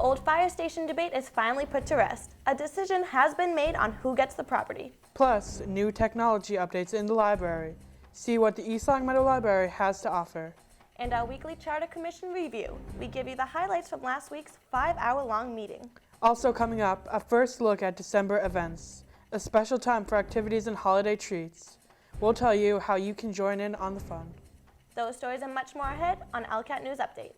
old fire station debate is finally put to rest. A decision has been made on who gets the property. Plus, new technology updates in the library. See what the East Long Meadow Library has to offer. And our weekly Charter Commission review. We give you the highlights from last week's 5-hour-long meeting. Also coming up, a first look at December events, a special time for activities and holiday treats. We'll tell you how you can join in on the fun. Those stories and much more ahead on ELCAT News Update.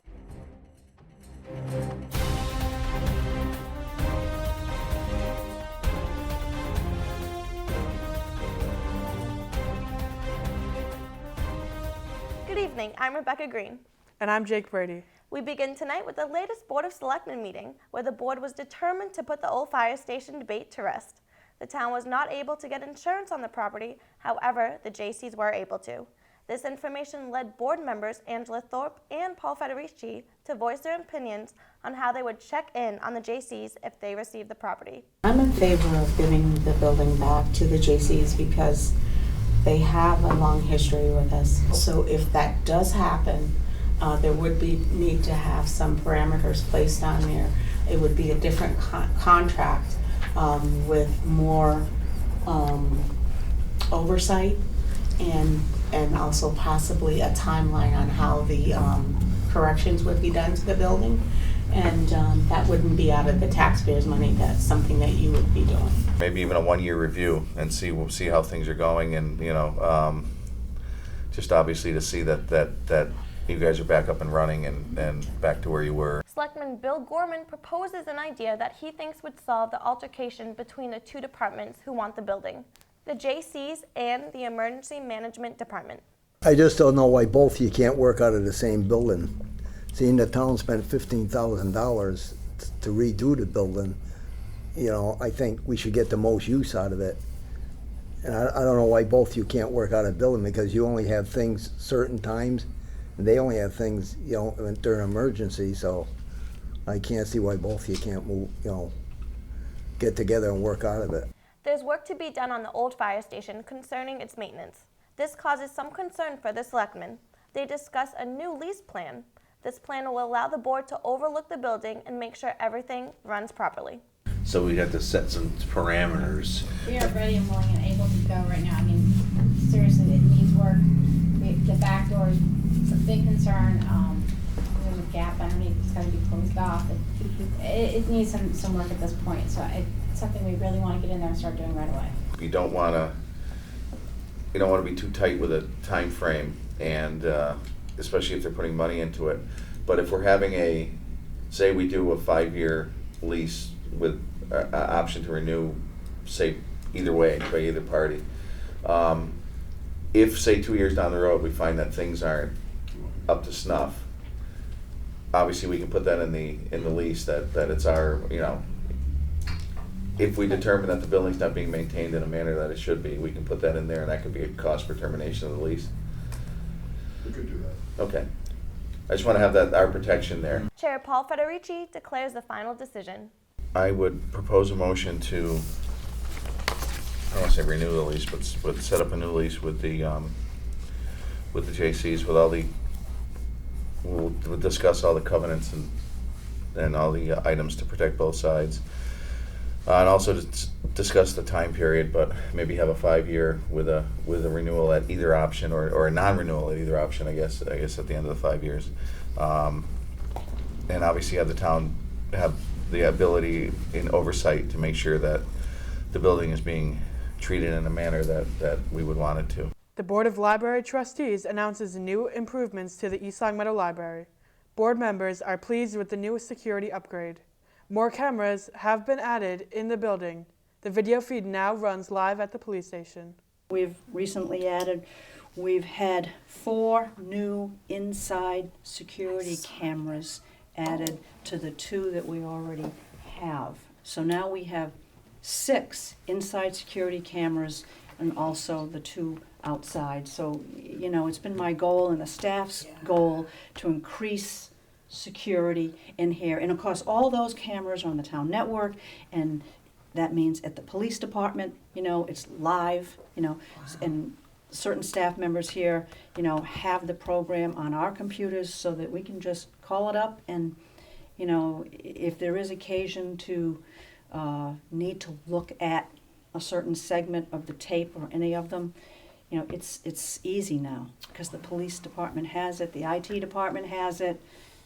Good evening, I'm Rebecca Green. And I'm Jake Brady. We begin tonight with the latest Board of Selectmen meeting, where the board was determined to put the old fire station debate to rest. The town was not able to get insurance on the property, however, the J.C.'s were able to. This information led board members Angela Thorpe and Paul Federici to voice their opinions on how they would check in on the J.C.'s if they received the property. I'm in favor of giving the building back to the J.C.'s because they have a long history with us. So if that does happen, there would be need to have some parameters placed on there. It would be a different contract with more oversight and also possibly a timeline on how the corrections would be done to the building. And that wouldn't be out of the taxpayers' money. That's something that you would be doing. Maybe even a one-year review and we'll see how things are going, and just obviously to see that you guys are back up and running and back to where you were. Selectman Bill Gorman proposes an idea that he thinks would solve the altercation between the two departments who want the building, the J.C.'s and the Emergency Management Department. I just don't know why both of you can't work out of the same building. Seeing the town spent $15,000 to redo the building, I think we should get the most use out of it. And I don't know why both of you can't work out of the building, because you only have things certain times, and they only have things, during emergency, so I can't see why both of you can't move, get together and work out of it. There's work to be done on the old fire station concerning its maintenance. This causes some concern for the selectmen. They discuss a new lease plan. This plan will allow the board to overlook the building and make sure everything runs properly. So we have to set some parameters. We are ready and willing and able to go right now. I mean, seriously, it needs work. The back door is a big concern. There's a gap underneath, it's got to be closed off. It needs some work at this point. So it's something we really want to get in there and start doing right away. You don't want to be too tight with a time frame, and especially if they're putting money into it. But if we're having say we do a 5-year lease with an option to renew, say either way by either party. If say 2 years down the road we find that things aren't up to snuff, obviously we can put that in the lease that it's our, if we determine that the building's not being maintained in a manner that it should be, we can put that in there, and that could be a cost for termination of the lease. We could do that. Okay. I just want to have our protection there. Chair Paul Federici declares the final decision. I would propose a motion to, I don't want to say renew the lease, but set up a new lease with the J.C.'s with all the, we'll discuss all the covenants and all the items to protect both sides. And also to discuss the time period, but maybe have a 5-year with a renewal at either option, or a non-renewal at either option, I guess at the end of the 5 years. And obviously have the town have the ability in oversight to make sure that the building is being treated in a manner that we would want it to. The Board of Library Trustees announces new improvements to the East Long Meadow Library. Board members are pleased with the newest security upgrade. More cameras have been added in the building. The video feed now runs live at the police station. We've had 4 new inside security cameras added to the 2 that we already have. So now we have 6 inside security cameras and also the 2 outside. So, it's been my goal and the staff's goal to increase security in here. And of course, all those cameras are on the town network, and that means at the police department, it's live, and certain staff members here, have the program on our computers so that we can just call it up and you know, if there is occasion to need to look at a certain segment of the tape or any of them, you know, it's easy now because the police department has it, the IT department has it,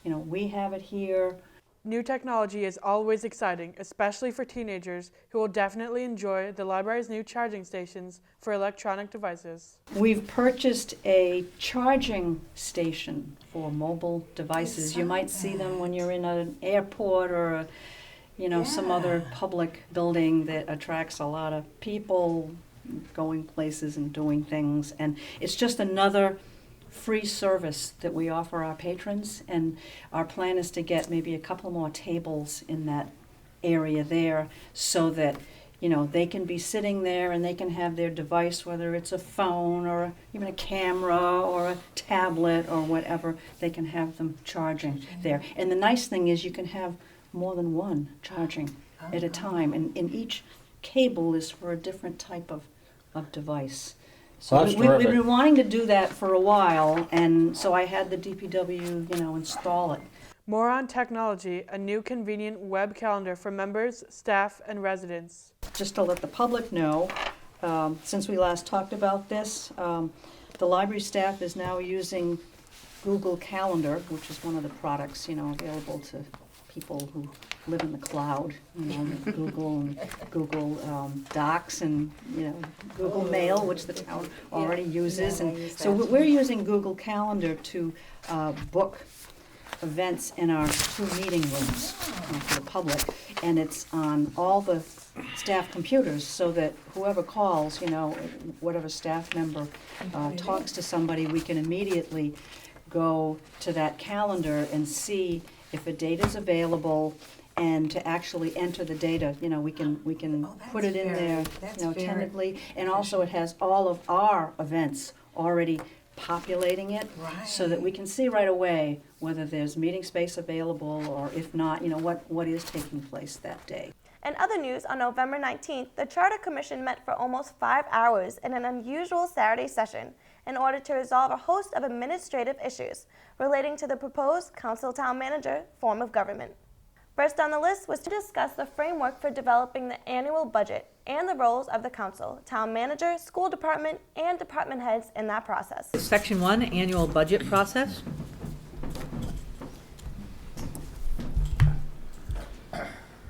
you know, we have it here. New technology is always exciting, especially for teenagers who will definitely enjoy the library's new charging stations for electronic devices. We've purchased a charging station for mobile devices. You might see them when you're in an airport or a, you know, some other public building that attracts a lot of people going places and doing things. And it's just another free service that we offer our patrons, and our plan is to get maybe a couple more tables in that area there so that, you know, they can be sitting there and they can have their device, whether it's a phone or even a camera or a tablet or whatever, they can have them charging there. And the nice thing is you can have more than one charging at a time, and each cable is for a different type of device. So That's we've terrific. been wanting to do that for a while, and so I had the DPW, you know, install it. More on technology, a new convenient web calendar for members, staff, and residents. Just to let the public know, since we last talked about this, the library staff is now using Google Calendar, which is one of the products, you know, available to people who live in the cloud, you know, Google and Google Docs and, you know, Google Mail, which the town already uses. And so we're using Google Calendar to book events in our 2 meeting rooms for the public. And it's on all the staff computers so that whoever calls, you know, whatever staff member talks to somebody, we can immediately go to that calendar and see if a date is available, and to actually enter the data, you know, we can put it in there, you know, tentatively. And also it has all of our events already populating it, so that we can see right away whether there's meeting space available, or if not, you know, what is taking place that day. In other news, on November 19th, the Charter Commission met for almost 5 hours in an unusual Saturday session in order to resolve a host of administrative issues relating to the proposed council town manager form of government. First on the list was to discuss the framework for developing the annual budget and the roles of the council, town manager, school department, and department heads in that process. Section 1, annual budget process.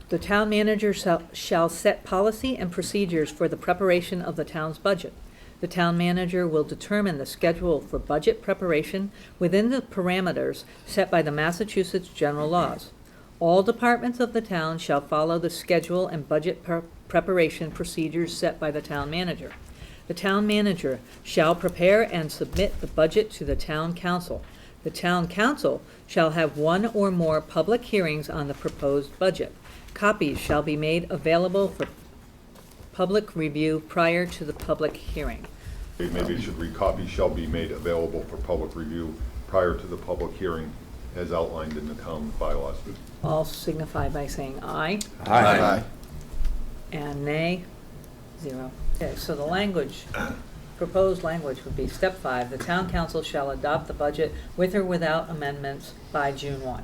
The town manager shall set policy and procedures for the preparation of the town's budget. The town manager will determine the schedule for budget preparation within the parameters set by the Massachusetts general laws. All departments of the town shall follow the schedule and budget preparation procedures set by the town manager. The town manager shall prepare and submit the budget to the town council. The town council shall have 1 or more public hearings on the proposed budget. Copies shall be made available for public review prior to the public hearing. Maybe it should read, copies shall be made available for public review prior to the public hearing as outlined in the town bylaws. All signify by saying aye. Aye. And nay, 0. Okay, so the language, proposed language would be step 5, the town council shall adopt the budget with or without amendments by June 1.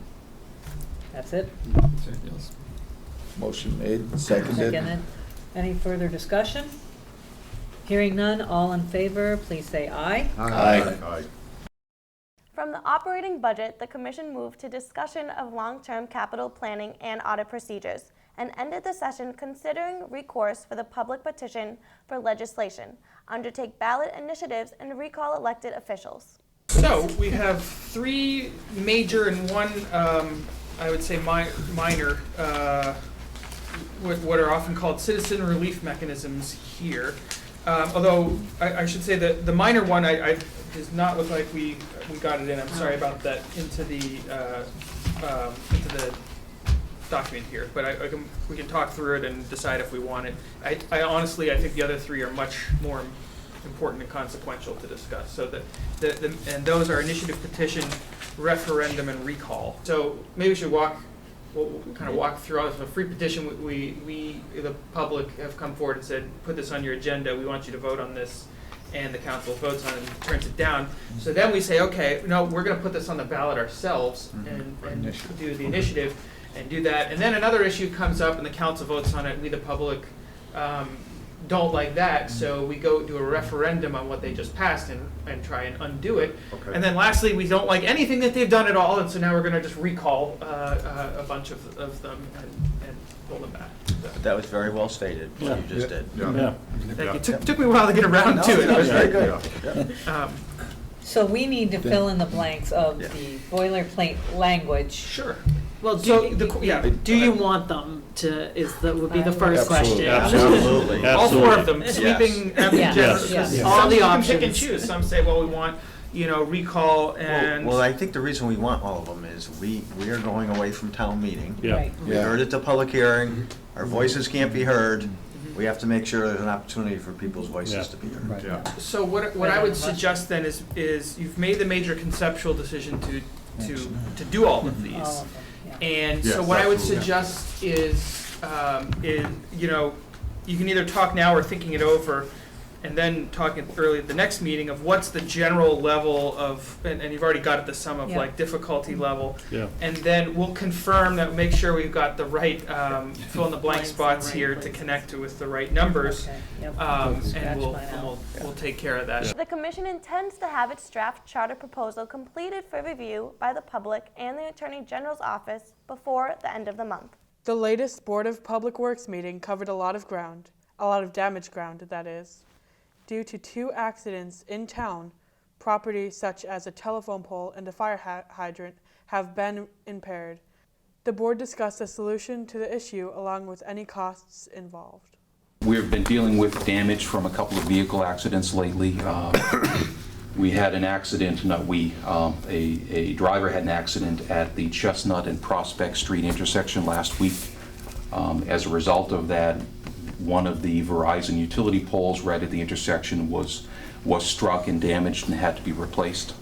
That's it? Motion made, seconded. Seconded. Any further discussion? Hearing none, all in favor, please say aye. Aye. Aye. From the operating budget, the Commission moved to discussion of long-term capital planning and audit procedures, and ended the session considering recourse for the public petition for legislation, undertake ballot initiatives, and recall elected officials. So we have 3 major and 1, I would say, minor, what are often called citizen relief mechanisms here. Although I should say that the minor one does not look like we got it in. I'm sorry about that into the document here. But we can talk through it and decide if we want it. I honestly think the other 3 are much more important and consequential to discuss. So and those are initiative, petition, referendum, and recall. So maybe we should we'll kind of walk through all this. A free petition, we the public have come forward and said, put this on your agenda. We want you to vote on this. and the council votes on it and turns it down. So then we say, okay, no, we're gonna put this on the ballot ourselves and do the initiative and do that. And then another issue comes up and the council votes on it, we the public don't like that, so we go do a referendum on what they just passed and try and undo it. Okay. And then lastly, we don't like anything that they've done at all, and so now we're gonna just recall a bunch of them and pull them back. So, That was very well stated, what you just did. Yeah. thank you. Took me a while to get around to it. That was very good. So we need to fill in the blanks of Yeah. the boilerplate language. Sure. Well, So do, the- yeah, do go you ahead. want them to, would be the first Absolutely. question. Absolutely. All four of them, Yes. sweeping, Yes. generous. Yes. All Some the you can pick and options. choose. Some say, well, we want, recall and. Well, I think the reason we want all of them is we are going away from town meeting. Right. We heard at the public hearing, our voices can't be heard. We have to make sure there's an opportunity for people's voices to be heard. Yeah. So what I would suggest then is you've made the major conceptual decision to do all of these. All of them, yeah. And so Yes, what I would absolutely. suggest is, you can either talk now or thinking it over, and then talking early at the next meeting of what's the general level of, and you've already got at the sum of Yeah. like difficulty level. Yeah. And then we'll confirm that, make sure we've got the right, fill in the blank Blanks in spots the right here to places. connect to with the right numbers. Okay, yep. And Scratch we'll, mine out. we'll take care of that. The commission intends to have its draft charter proposal completed for review by the public and the Attorney General's office before the end of the month. The latest Board of Public Works meeting covered a lot of ground, a lot of damaged ground, that is. Due to 2 accidents in town, property such as a telephone pole and a fire hydrant have been impaired. The board discussed a solution to the issue along with any costs involved. We've been dealing with damage from a couple of vehicle accidents lately. We had an accident, a driver had an accident at the Chestnut and Prospect Street intersection last week. As a result of that, one of the Verizon utility poles right at the intersection was struck and damaged and had to be replaced.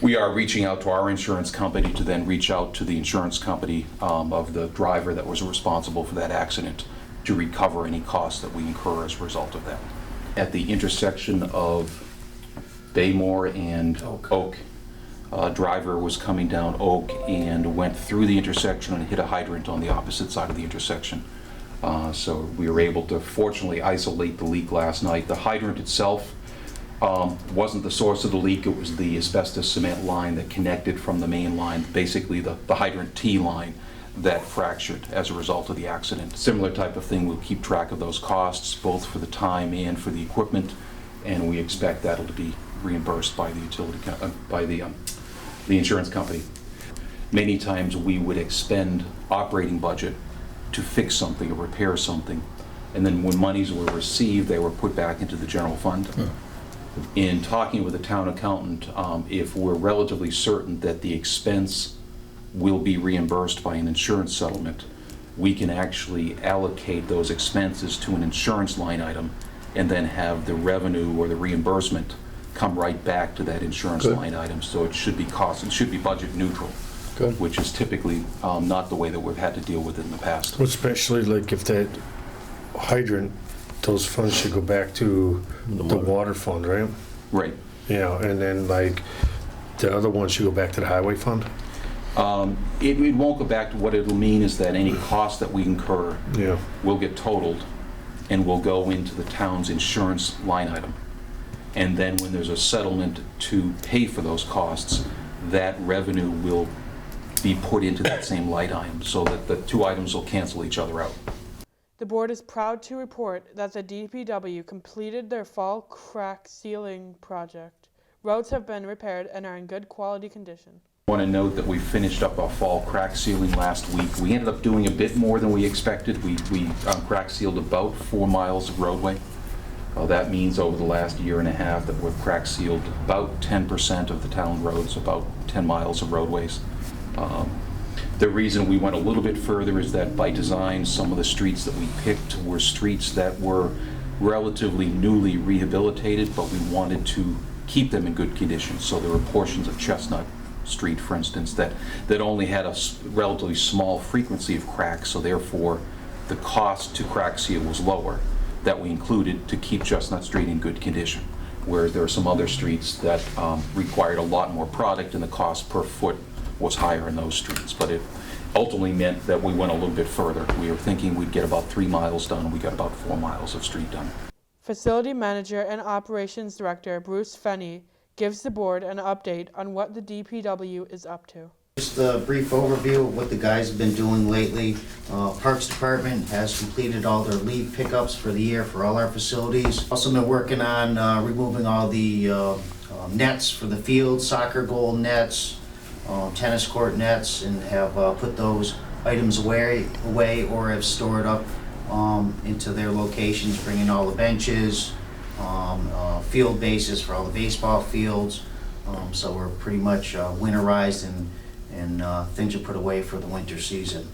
We are reaching out to our insurance company to then reach out to the insurance company of the driver that was responsible for that accident to recover any costs that we incur as a result of that. At the intersection of Baymore and Oak, a driver was coming down Oak and went through the intersection and hit a hydrant on the opposite side of the intersection. So we were able to fortunately isolate the leak last night. The hydrant itself wasn't the source of the leak. It was the asbestos cement line that connected from the main line, basically the hydrant T line that fractured as a result of the accident. Similar type of thing, we'll keep track of those costs, both for the time and for the equipment, and we expect that'll be reimbursed by the the insurance company. Many times we would expend operating budget to fix something or repair something, and then when monies were received, they were put back into the general fund. In talking with the town accountant, if we're relatively certain that the expense will be reimbursed by an insurance settlement, we can actually allocate those expenses to an insurance line item and then have the revenue or the reimbursement come right back to that insurance line item. So it should be budget neutral. Good. Which is typically not the way that we've had to deal with it in the past. Especially like if that hydrant, those funds should go back to the water fund, right? Right. Yeah, and then like the other one should go back to the highway fund? It won't go back to, what it'll mean is that any cost that we incur Yeah. will get totaled and will go into the town's insurance line item. And then when there's a settlement to pay for those costs, that revenue will be put into that same line item so that the 2 items will cancel each other out. The board is proud to report that the DPW completed their fall crack sealing project. Roads have been repaired and are in good quality condition. I want to note that we finished up our fall crack sealing last week. We ended up doing a bit more than we expected. We crack sealed about 4 miles of roadway. That means over the last year and a half that we've crack sealed about 10% of the town roads, about 10 miles of roadways. The reason we went a little bit further is that by design, some of the streets that we picked were streets that were relatively newly rehabilitated, but we wanted to keep them in good condition. So there were portions of Chestnut Street, for instance, that only had a relatively small frequency of cracks, so therefore the cost to crack seal was lower, that we included to keep Chestnut Street in good condition. whereas there are some other streets that required a lot more product and the cost per foot was higher in those streets. But it ultimately meant that we went a little bit further. We were thinking we'd get about 3 miles done, and we got about 4 miles of street done. Facility Manager and Operations Director Bruce Fenney gives the board an update on what the DPW is up to. Just a brief overview of what the guys have been doing lately. Parks Department has completed all their leave pickups for the year for all our facilities. Also been working on removing all the nets for the field, soccer goal nets, tennis court nets, and have put those items away or have stored up into their locations, bringing all the benches, field bases for all the baseball fields. So we're pretty much winterized and things are put away for the winter season.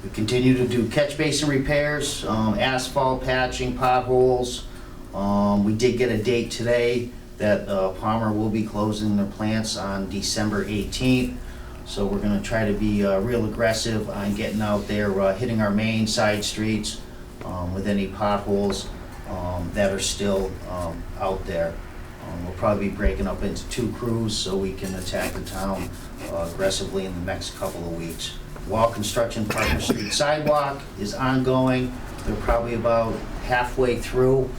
We continue to do catch basin repairs, asphalt patching, potholes. We did get a date today that Palmer will be closing their plants on December 18th. So we're going to try to be real aggressive on getting out there, hitting our main side streets with any potholes that are still out there. We'll probably be breaking up into 2 crews so we can attack the town aggressively in the next couple of weeks. Wall construction, Parker Street sidewalk is ongoing. They're probably about halfway through.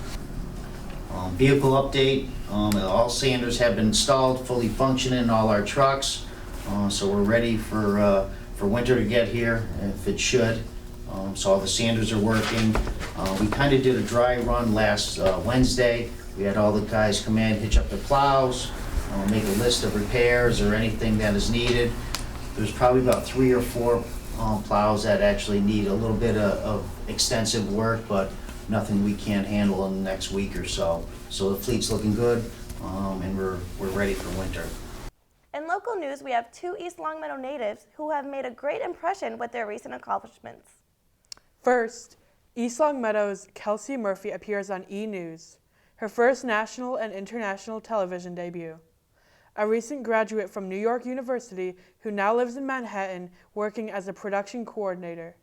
Vehicle update, all sanders have been installed, fully functioning in all our trucks. So we're ready for winter to get here, if it should. So all the sanders are working. We kind of did a dry run last Wednesday. We had all the guys come in, hitch up their plows, make a list of repairs or anything that is needed. There's probably about 3 or 4 plows that actually need a little bit of extensive work, but nothing we can't handle in the next week or so. So the fleet's looking good, and we're ready for winter. In local news, we have 2 East Longmeadow natives who have made a great impression with their recent accomplishments. First, East Longmeadow's Kelsey Murphy appears on E! News, her first national and international television debut. A recent graduate from New York University who now lives in Manhattan working as a production coordinator.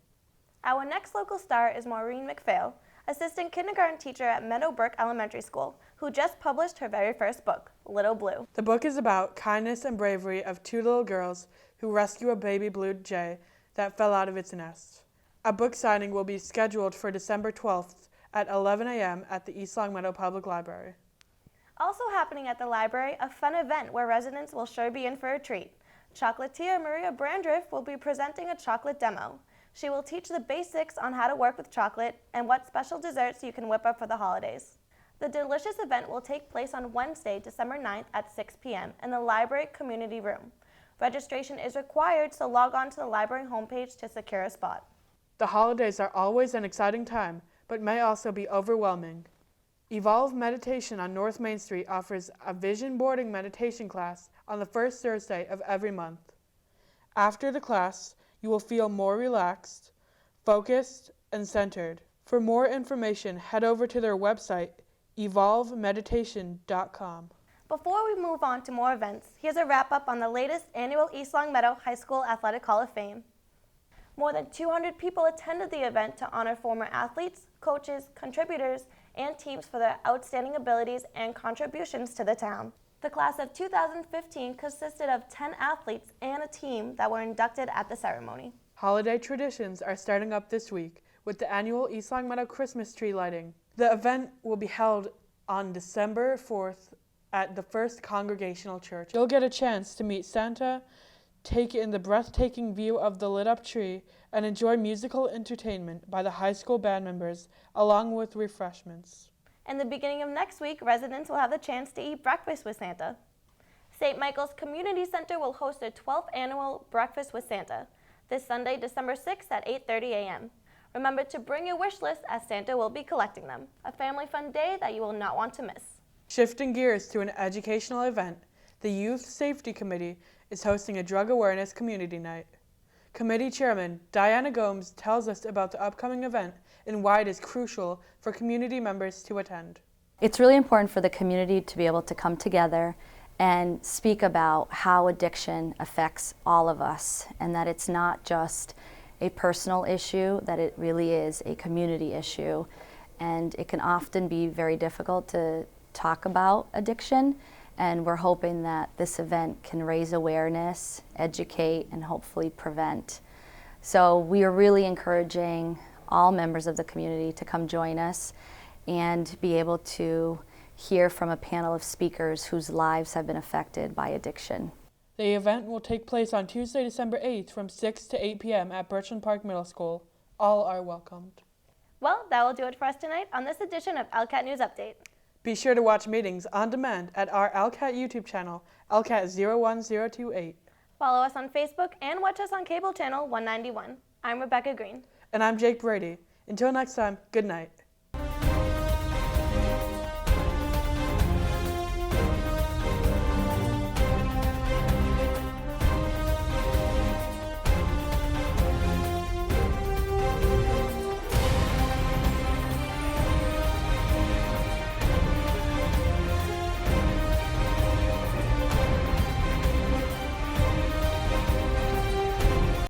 Our next local star is Maureen McPhail, assistant kindergarten teacher at Meadowbrook Elementary School, who just published her very first book, Little Blue. The book is about kindness and bravery of 2 little girls who rescue a baby blue jay that fell out of its nest. A book signing will be scheduled for December 12th at 11 a.m. at the East Longmeadow Public Library. Also happening at the library, a fun event where residents will sure be in for a treat. Chocolatier Maria Brandriff will be presenting a chocolate demo. She will teach the basics on how to work with chocolate and what special desserts you can whip up for the holidays. The delicious event will take place on Wednesday, December 9th at 6 p.m. in the library community room. Registration is required, so log on to the library homepage to secure a spot. The holidays are always an exciting time, but may also be overwhelming. Evolve Meditation on North Main Street offers a vision boarding meditation class on the first Thursday of every month. After the class, you will feel more relaxed, focused, and centered. For more information, head over to their website, evolvemeditation.com. Before we move on to more events, here's a wrap-up on the latest annual East Longmeadow High School Athletic Hall of Fame. More than 200 people attended the event to honor former athletes, coaches, contributors, and teams for their outstanding abilities and contributions to the town. The class of 2015 consisted of 10 athletes and a team that were inducted at the ceremony. Holiday traditions are starting up this week with the annual East Longmeadow Christmas tree lighting. The event will be held on December 4th at the First Congregational Church. You'll get a chance to meet Santa, take in the breathtaking view of the lit-up tree, and enjoy musical entertainment by the high school band members, along with refreshments. In the beginning of next week, residents will have the chance to eat breakfast with Santa. St. Michael's Community Center will host their 12th annual Breakfast with Santa this Sunday, December 6th at 8:30 a.m. Remember to bring your wish list as Santa will be collecting them. A family fun day that you will not want to miss. Shifting gears to an educational event, the Youth Safety Committee is hosting a drug awareness community night. Committee Chairman Diana Gomes tells us about the upcoming event and why it is crucial for community members to attend. It's really important for the community to be able to come together and speak about how addiction affects all of us, and that it's not just a personal issue, that it really is a community issue. And it can often be very difficult to talk about addiction, and we're hoping that this event can raise awareness, educate, and hopefully prevent. So we are really encouraging all members of the community to come join us and be able to hear from a panel of speakers whose lives have been affected by addiction. The event will take place on Tuesday, December 8th from 6 to 8 p.m. at Birchland Park Middle School. All are welcomed. Well, that will do it for us tonight on this edition of ELCAT News Update. Be sure to watch meetings on demand at our ELCAT YouTube channel, ELCAT 01028. Follow us on Facebook and watch us on cable channel 191. I'm Rebecca Green. And I'm Jake Brady. Until next time, good night.